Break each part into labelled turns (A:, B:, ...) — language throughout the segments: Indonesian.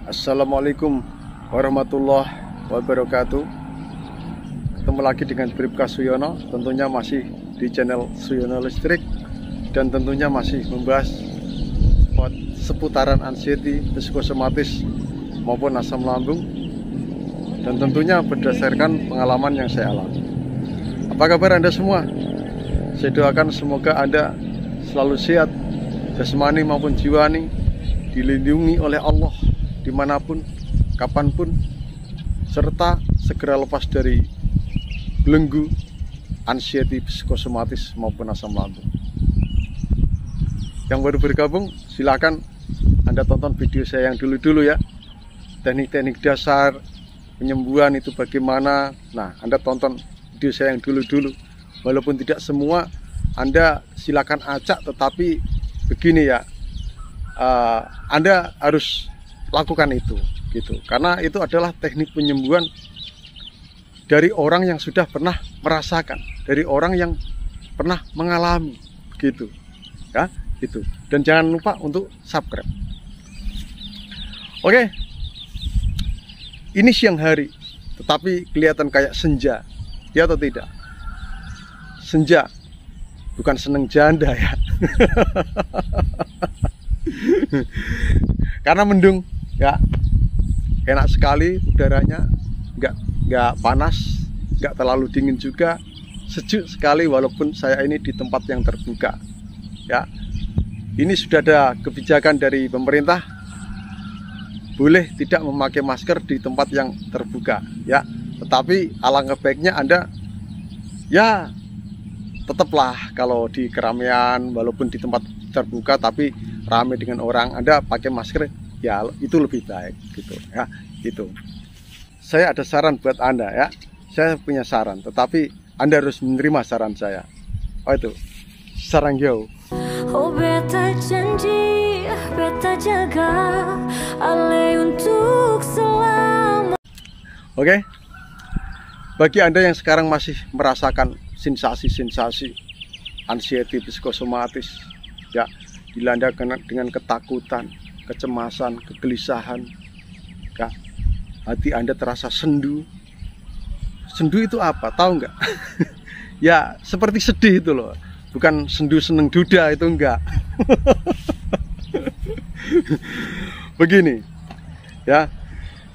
A: Assalamualaikum warahmatullahi wabarakatuh. Ketemu lagi dengan Bribka Suyono, tentunya masih di channel Suyono Listrik, dan tentunya masih membahas seputaran anxiety, psikosomatis maupun asam lambung, dan tentunya berdasarkan pengalaman yang saya alami. Apa kabar Anda semua? Saya doakan semoga Anda selalu sehat, jasmani maupun jiwani, dilindungi oleh Allah dimanapun, kapanpun, serta segera lepas dari belenggu anxiety, psikosomatis maupun asam lambung. Yang baru bergabung, silakan Anda tonton video saya yang dulu-dulu ya. Teknik-teknik dasar penyembuhan itu bagaimana. Nah, Anda tonton video saya yang dulu-dulu. Walaupun tidak semua Anda silakan acak, tetapi begini ya, Anda harus lakukan itu gitu, karena itu adalah teknik penyembuhan dari orang yang sudah pernah merasakan, dari orang yang pernah mengalami gitu ya, gitu. Dan jangan lupa untuk subscribe. Oke, ini siang hari tetapi kelihatan kayak senja ya, atau tidak? Senja bukan seneng janda ya. Karena mendung ya, enak sekali udaranya, nggak panas, nggak terlalu dingin juga, sejuk sekali walaupun saya ini di tempat yang terbuka ya. Ini sudah ada kebijakan dari pemerintah, boleh tidak memakai masker di tempat yang terbuka ya, tetapi alangkah baiknya Anda ya tetaplah kalau di keramaian, walaupun di tempat terbuka tapi ramai dengan orang, Anda pakai masker ya, itu lebih baik gitu ya, gitu. Saya ada saran buat Anda ya. Saya punya saran, tetapi Anda harus menerima saran saya. Oh, itu saran jauh.
B: Oh, beta janji, beta jaga Ale untuk selama.
A: Oke. Bagi Anda yang sekarang masih merasakan sensasi-sensasi anxiety, psikosomatis ya, dilanda dengan ketakutan, kecemasan, kegelisahan ya, hati Anda terasa sendu. Sendu itu apa? Tahu nggak? Ya seperti sedih itu loh, bukan sendu seneng duda, itu enggak. Begini ya,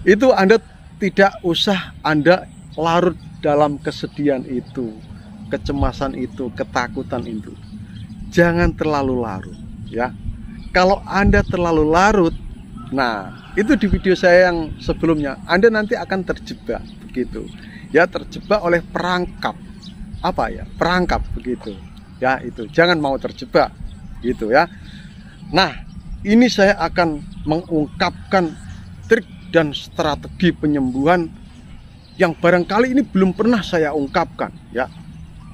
A: itu Anda tidak usah Anda larut dalam kesedihan itu, kecemasan itu, ketakutan itu. Jangan terlalu larut ya. Kalau Anda terlalu larut, nah itu di video saya yang sebelumnya, Anda nanti akan terjebak begitu ya, terjebak oleh perangkap apa ya, perangkap begitu ya. Itu jangan mau terjebak gitu ya. Nah, ini saya akan mengungkapkan trik dan strategi penyembuhan yang barangkali ini belum pernah saya ungkapkan ya.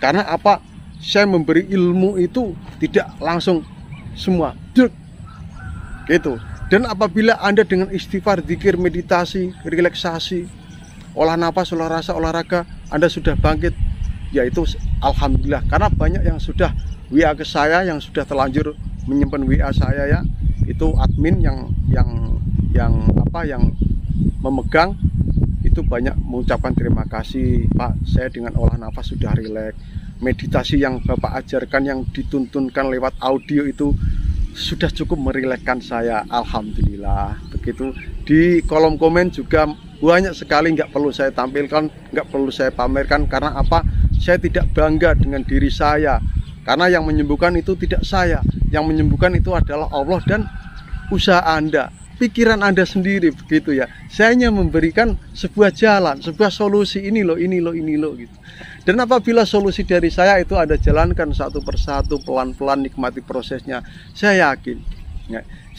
A: Karena apa? Saya memberi ilmu itu tidak langsung semua gitu. Dan apabila Anda dengan istighfar, zikir, meditasi, relaksasi, olah nafas, olah rasa, olahraga, Anda sudah bangkit, yaitu alhamdulillah. Karena banyak yang sudah WA ke saya, yang sudah terlanjur menyimpan WA saya ya, itu admin yang memegang itu banyak mengucapkan terima kasih Pak, saya dengan olah nafas sudah rileks. Meditasi yang Bapak ajarkan, yang dituntunkan lewat audio itu sudah cukup merilekskan saya, alhamdulillah. Begitu di kolom komen juga banyak sekali, nggak perlu saya tampilkan, nggak perlu saya pamerkan. Karena apa? Saya tidak bangga dengan diri saya, karena yang menyembuhkan itu tidak saya, yang menyembuhkan itu adalah Allah dan usaha Anda, pikiran Anda sendiri begitu ya. Saya hanya memberikan sebuah jalan, sebuah solusi, ini loh gitu. Dan apabila solusi dari saya itu Anda jalankan satu persatu, pelan-pelan, nikmati prosesnya, saya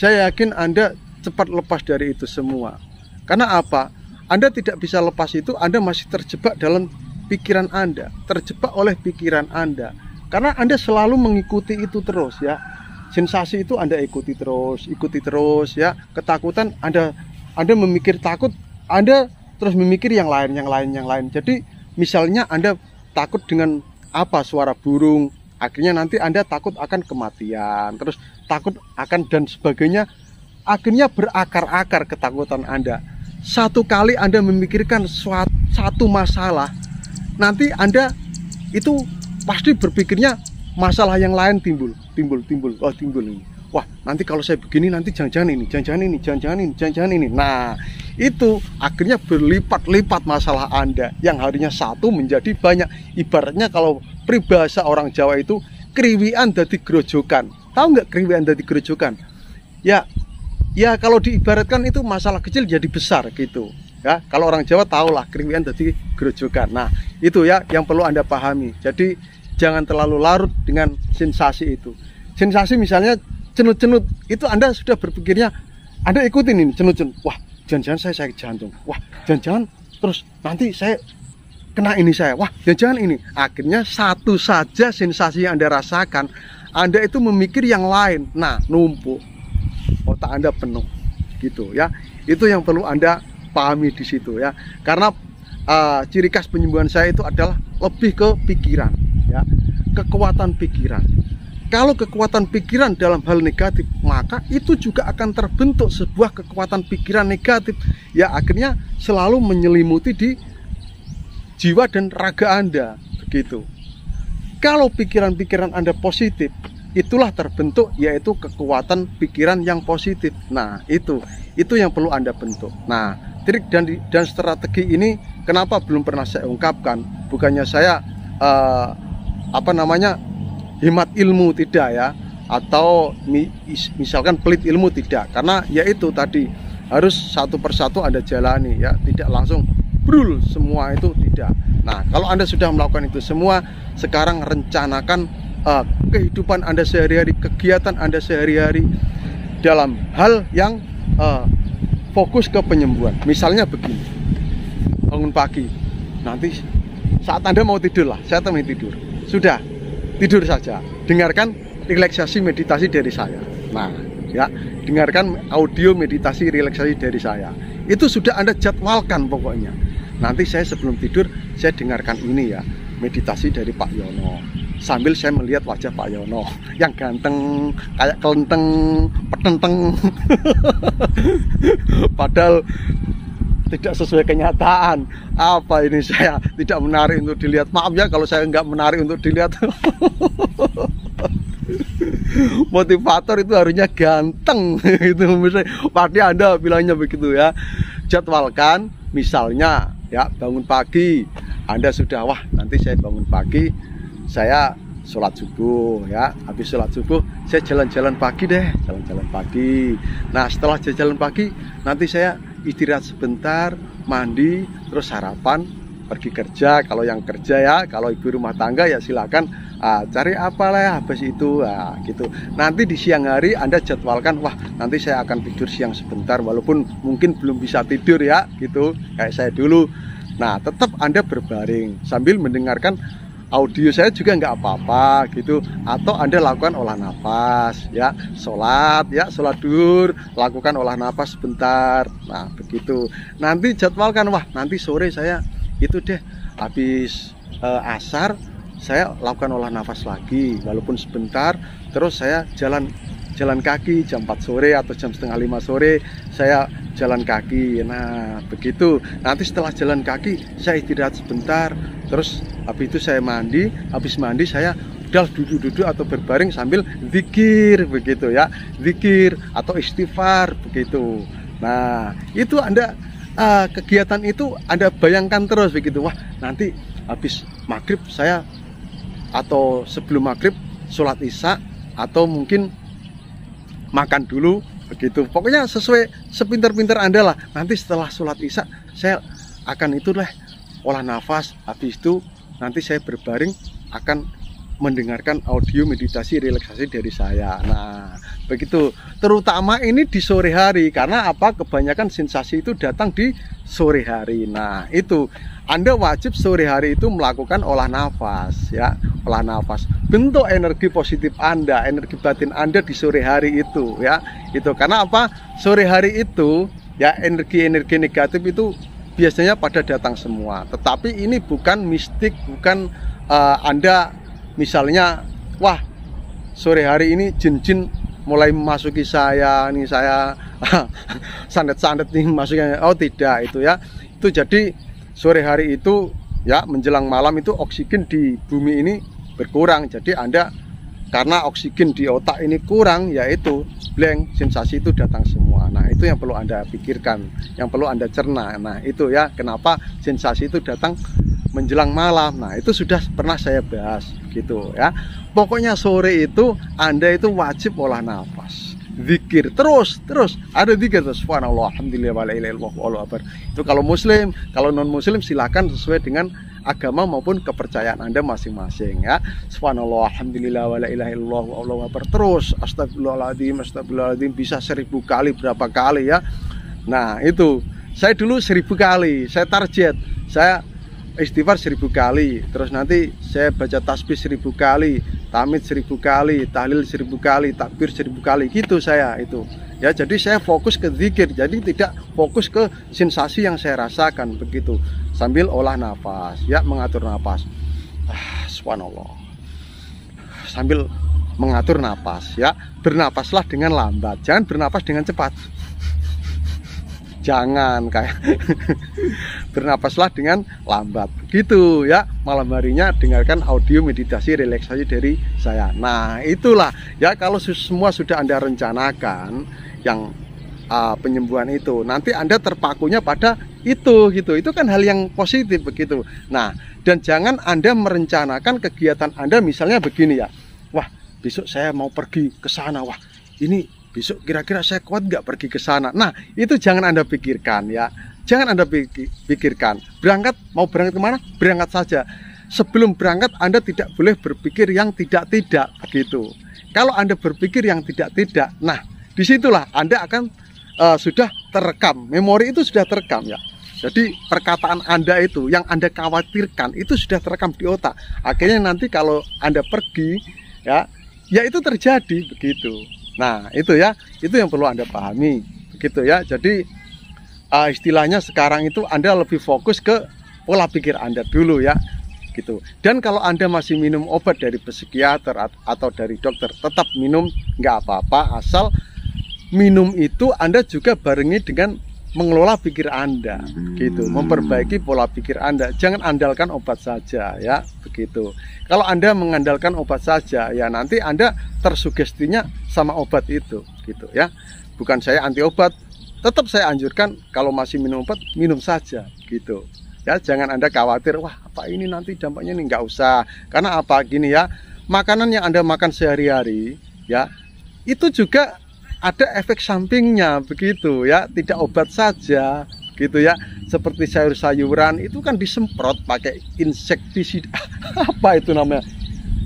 A: yakin Anda cepat lepas dari itu semua. Karena apa? Anda tidak bisa lepas itu, Anda masih terjebak dalam pikiran Anda, terjebak oleh pikiran Anda. Karena Anda selalu mengikuti itu terus ya. Sensasi itu Anda ikuti terus ya. Ketakutan Anda memikir takut, Anda terus memikir yang lain. Jadi misalnya Anda takut dengan apa, suara burung, akhirnya nanti Anda takut akan kematian, terus takut akan dan sebagainya. akhirnya berakar-akar ketakutan Anda. Satu kali Anda memikirkan satu masalah, nanti Anda itu pasti berpikirnya masalah yang lain timbul. Oh, timbul ini. Wah, nanti kalau saya begini nanti jangan-jangan ini. Nah, itu akhirnya berlipat-lipat masalah Anda yang harinya satu menjadi banyak. Ibaratnya kalau peribahasa orang Jawa itu kriwian dadi grojokan. Tahu nggak kriwian dadi grojokan? Ya kalau diibaratkan itu masalah kecil jadi besar gitu. Ya, kalau orang Jawa tahulah kriwian dadi grojokan. Nah, itu ya yang perlu Anda pahami. Jadi jangan terlalu larut dengan sensasi itu. Sensasi misalnya cenut-cenut, itu Anda sudah berpikirnya, Anda ikutin ini cenut-cenut. Wah, jangan-jangan saya sakit jantung. Wah, jangan-jangan terus nanti saya kena ini saya. Wah, jangan-jangan ini. Akhirnya satu saja sensasi yang Anda rasakan, Anda itu memikir yang lain. Nah, numpuk. Otak Anda penuh. Gitu ya. Itu yang perlu Anda pahami di situ ya. Karena ciri khas penyembuhan saya itu adalah lebih ke pikiran ya. Kekuatan pikiran. Kalau kekuatan pikiran dalam hal negatif, maka itu juga akan terbentuk sebuah kekuatan pikiran negatif. Ya, akhirnya selalu menyelimuti di jiwa dan raga Anda. Begitu. Kalau pikiran-pikiran Anda positif, itulah terbentuk yaitu kekuatan pikiran yang positif. Nah, itu yang perlu Anda bentuk. Nah, trik dan strategi ini kenapa belum pernah saya ungkapkan? Bukannya saya hemat ilmu, tidak ya, atau misalkan pelit ilmu, tidak, karena yaitu tadi harus satu persatu Anda jalani ya, tidak langsung brul semua itu, tidak. Nah, kalau Anda sudah melakukan itu semua, sekarang rencanakan kehidupan Anda sehari-hari, kegiatan Anda sehari-hari dalam hal yang fokus ke penyembuhan. Misalnya begini, bangun pagi, nanti saat Anda mau tidur lah, saya temani tidur, sudah tidur saja, dengarkan relaksasi meditasi dari saya. Nah ya, dengarkan audio meditasi relaksasi dari saya. Itu sudah Anda jadwalkan pokoknya. Nanti saya sebelum tidur, saya dengarkan ini ya, meditasi dari Pak Yono. Sambil saya melihat wajah Pak Yono yang ganteng, kayak kelenteng, petenteng. Padahal tidak sesuai kenyataan. Apa ini, saya tidak menarik untuk dilihat. Maaf ya kalau saya nggak menarik untuk dilihat. Motivator itu harusnya ganteng. Itu pasti Anda bilangnya begitu ya. Jadwalkan, misalnya ya, bangun pagi Anda sudah, wah nanti saya bangun pagi, saya sholat subuh ya. Habis sholat subuh saya jalan-jalan pagi deh, jalan-jalan pagi. Nah, setelah jalan pagi nanti saya istirahat sebentar, mandi, terus sarapan, pergi kerja. Kalau yang kerja ya, kalau ibu rumah tangga ya silakan cari apa lah ya habis itu gitu. Nanti di siang hari Anda jadwalkan, wah nanti saya akan tidur siang sebentar, walaupun mungkin belum bisa tidur ya gitu, kayak saya dulu. Nah, tetap Anda berbaring sambil mendengarkan audio saya juga nggak apa-apa gitu, atau Anda lakukan olah nafas ya, sholat duhur, lakukan olah nafas sebentar. Nah begitu, nanti jadwalkan, wah nanti sore saya itu deh habis asar saya lakukan olah nafas lagi walaupun sebentar, terus saya jalan kaki jam 4 sore atau jam setengah 5 sore saya jalan kaki. Nah begitu, nanti setelah jalan kaki saya istirahat sebentar, terus habis itu saya mandi, habis mandi saya udah duduk-duduk atau berbaring sambil zikir begitu ya, zikir atau istighfar begitu. Nah itu Anda kegiatan itu Anda bayangkan terus begitu, wah nanti habis maghrib saya, atau sebelum maghrib sholat isya, atau mungkin makan dulu begitu. Pokoknya sesuai sepintar-pintar Anda lah. Nanti setelah sholat isya saya akan itu lah olah nafas, habis itu nanti saya berbaring akan mendengarkan audio meditasi relaksasi dari saya. Nah begitu, terutama ini di sore hari, karena apa, kebanyakan sensasi itu datang di sore hari. Nah itu Anda wajib sore hari itu melakukan olah nafas ya, olah nafas, bentuk energi positif Anda, energi batin Anda di sore hari itu ya. Itu karena apa, sore hari itu ya energi-energi negatif itu biasanya pada datang semua. Tetapi ini bukan mistik, bukan Anda misalnya, wah sore hari ini jin-jin mulai memasuki saya, ini saya sandet-sandet nih maksudnya. Oh tidak, itu ya. Itu jadi sore hari itu ya menjelang malam itu oksigen di bumi ini berkurang. Jadi Anda karena oksigen di otak ini kurang, yaitu blank, sensasi itu datang semua. Nah itu yang perlu Anda pikirkan, yang perlu Anda cerna. Nah itu ya kenapa sensasi itu datang menjelang malam. Nah itu sudah pernah saya bahas gitu ya. Pokoknya sore itu Anda itu wajib olah nafas, zikir terus ada zikir terus, subhanallah, alhamdulillah, wala ilaha illallah, wallahu akbar. Itu kalau muslim. Kalau non muslim silakan sesuai dengan agama maupun kepercayaan Anda masing-masing ya. Subhanallah, alhamdulillah, wala ilaha illallah, wallahu akbar. Terus astagfirullahaladzim bisa 1000 kali, berapa kali ya. Nah itu saya dulu 1000 kali saya target, saya istighfar 1000 kali, terus nanti saya baca tasbih 1000 kali, tahmid 1000 kali, tahlil 1000 kali, takbir 1000 kali gitu saya itu ya. Jadi saya fokus ke zikir, jadi tidak fokus ke sensasi yang saya rasakan begitu, sambil olah nafas ya, mengatur nafas. Subhanallah, sambil mengatur nafas ya. Bernafaslah dengan lambat, jangan bernapas dengan cepat. Jangan kayak bernapaslah dengan lambat gitu ya. Malam harinya dengarkan audio meditasi relaksasi dari saya. Nah itulah ya, kalau semua sudah Anda rencanakan yang penyembuhan itu, nanti Anda terpakunya pada itu gitu. Itu kan hal yang positif begitu. Nah dan jangan Anda merencanakan kegiatan Anda misalnya begini ya, wah besok saya mau pergi ke sana, wah ini besok kira-kira saya kuat nggak pergi ke sana. Nah itu jangan Anda pikirkan ya, jangan Anda pikirkan. Berangkat, mau berangkat kemana? Berangkat saja. Sebelum berangkat Anda tidak boleh berpikir yang tidak-tidak begitu. Kalau Anda berpikir yang tidak-tidak, nah disitulah Anda akan sudah terekam, memori itu sudah terekam ya. Jadi perkataan Anda itu yang Anda khawatirkan itu sudah terekam di otak. Akhirnya nanti kalau Anda pergi ya itu terjadi begitu. Nah itu ya, itu yang perlu Anda pahami begitu ya. Jadi istilahnya sekarang itu Anda lebih fokus ke pola pikir Anda dulu ya gitu. Dan kalau Anda masih minum obat dari psikiater atau dari dokter, tetap minum, nggak apa-apa, asal minum itu Anda juga barengi dengan mengelola pikir Anda gitu, memperbaiki pola pikir Anda. Jangan andalkan obat saja ya begitu. Kalau Anda mengandalkan obat saja ya nanti Anda tersugestinya sama obat itu gitu ya. Bukan saya anti obat, tetap saya anjurkan kalau masih minum obat, minum saja gitu ya. Jangan Anda khawatir, wah apa ini nanti dampaknya, ini nggak usah. Karena apa, gini ya, makanan yang Anda makan sehari-hari ya itu juga ada efek sampingnya begitu ya, tidak obat saja gitu ya. Seperti sayur-sayuran itu kan disemprot pakai insektisida apa itu namanya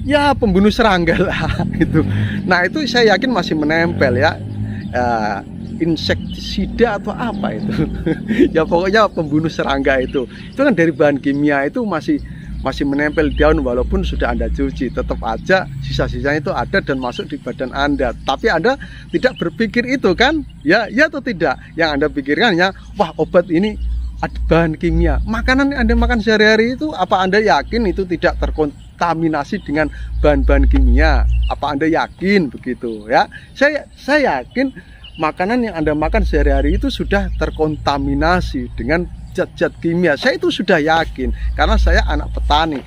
A: ya, pembunuh serangga lah gitu. Nah itu saya yakin masih menempel ya, insektisida atau apa itu ya pokoknya pembunuh serangga itu kan dari bahan kimia, itu masih menempel di daun. Walaupun sudah Anda cuci, tetap aja sisa-sisanya itu ada dan masuk di badan Anda. Tapi Anda tidak berpikir itu kan ya atau tidak. Yang Anda pikirkan ya, wah obat ini ada bahan kimia. Makanan yang Anda makan sehari-hari itu, apa Anda yakin itu tidak terkontaminasi dengan bahan-bahan kimia? Apa Anda yakin begitu ya? Saya yakin makanan yang Anda makan sehari-hari itu sudah terkontaminasi dengan zat-zat kimia. Saya itu sudah yakin karena saya anak petani.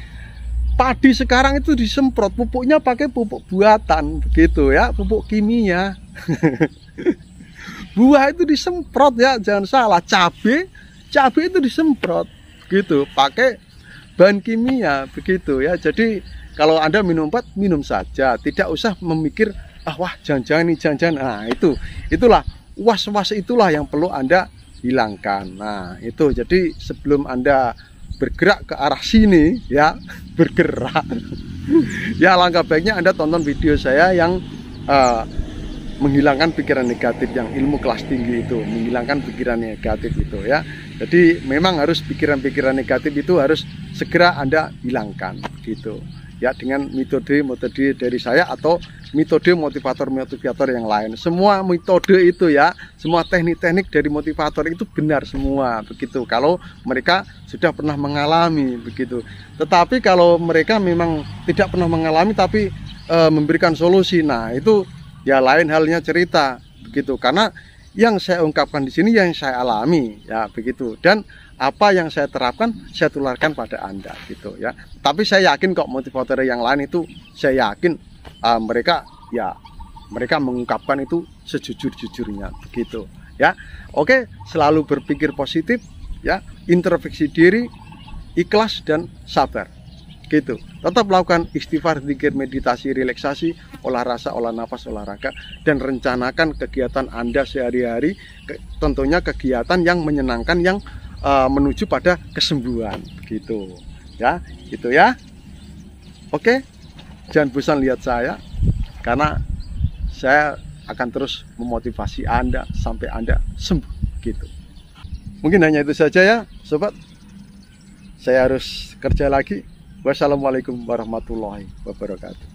A: Padi sekarang itu disemprot, pupuknya pakai pupuk buatan begitu ya, pupuk kimia. Buah itu disemprot ya, jangan salah. Cabai itu disemprot gitu, pakai bahan kimia begitu ya. Jadi kalau Anda minum obat, minum saja, tidak usah memikir wah jangan-jangan ini, jangan-jangan. Nah itulah was-was, itulah yang perlu Anda hilangkan. Nah itu, jadi sebelum Anda bergerak ke arah sini ya, bergerak ya, alangkah baiknya Anda tonton video saya yang menghilangkan pikiran negatif, yang ilmu kelas tinggi itu, menghilangkan pikiran negatif itu ya. Jadi memang harus pikiran-pikiran negatif itu harus segera Anda hilangkan gitu ya, dengan metode dari saya atau metode motivator yang lain. Semua metode itu ya, semua teknik-teknik dari motivator itu benar semua begitu, kalau mereka sudah pernah mengalami begitu. Tetapi kalau mereka memang tidak pernah mengalami tapi memberikan solusi, nah itu ya lain halnya cerita begitu. Karena yang saya ungkapkan di sini yang saya alami, ya begitu. Dan apa yang saya terapkan saya tularkan pada Anda gitu ya. Tapi saya yakin kok motivator yang lain itu, saya yakin mereka mengungkapkan itu sejujur-jujurnya begitu ya. Oke, selalu berpikir positif ya, introspeksi diri, ikhlas dan sabar gitu. Tetap lakukan istighfar, zikir, meditasi, relaksasi, olah rasa, olah nafas, olahraga, dan rencanakan kegiatan Anda sehari-hari, tentunya kegiatan yang menyenangkan, yang menuju pada kesembuhan gitu ya, gitu ya. Oke, jangan bosan lihat saya, karena saya akan terus memotivasi Anda sampai Anda sembuh gitu. Mungkin hanya itu saja ya sobat, saya harus kerja lagi. Wassalamualaikum warahmatullahi wabarakatuh.